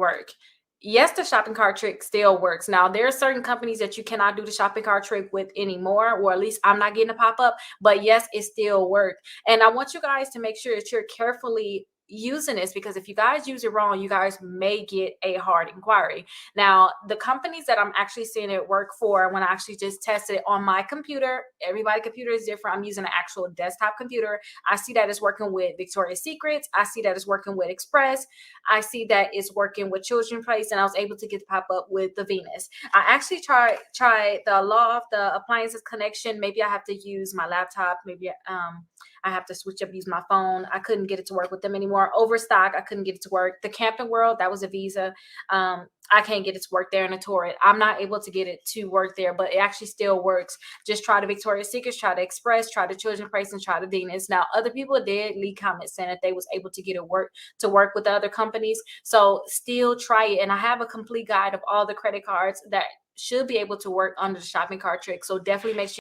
work. Yes, the shopping cart trick still works. Now, there are certain companies that you cannot do the shopping cart trick with anymore, or at least I'm not getting a pop-up, but yes, it still works. And I want you guys to make sure that you're carefully using this, because if you guys use it wrong, you guys may get a hard inquiry. Now, the companies that I'm actually seeing it work for, when I actually just tested it on my computer, everybody's computer is different. I'm using an actual desktop computer. I see that it's working with Victoria's Secrets. I see that it's working with Express. I see that it's working with Children's Place, and I was able to get the pop up with the Venus. I actually tried the Loft, the appliances connection. Maybe I have to use my laptop. Maybe I have to switch up, use my phone. I couldn't get it to work with them anymore. Overstock, I couldn't get it to work. The Camping World, that was a Visa. I can't get it to work there in a Torrid. I'm not able to get it to work there, but it actually still works. Just try the Victoria's Secrets, try the Express, try the Children's Place, and try the Venus. Now, other people did leave comments saying that they was able to get it to work with the other companies. So still try it. And I have a complete guide of all the credit cards that should be able to work under the shopping cart trick. So definitely make sure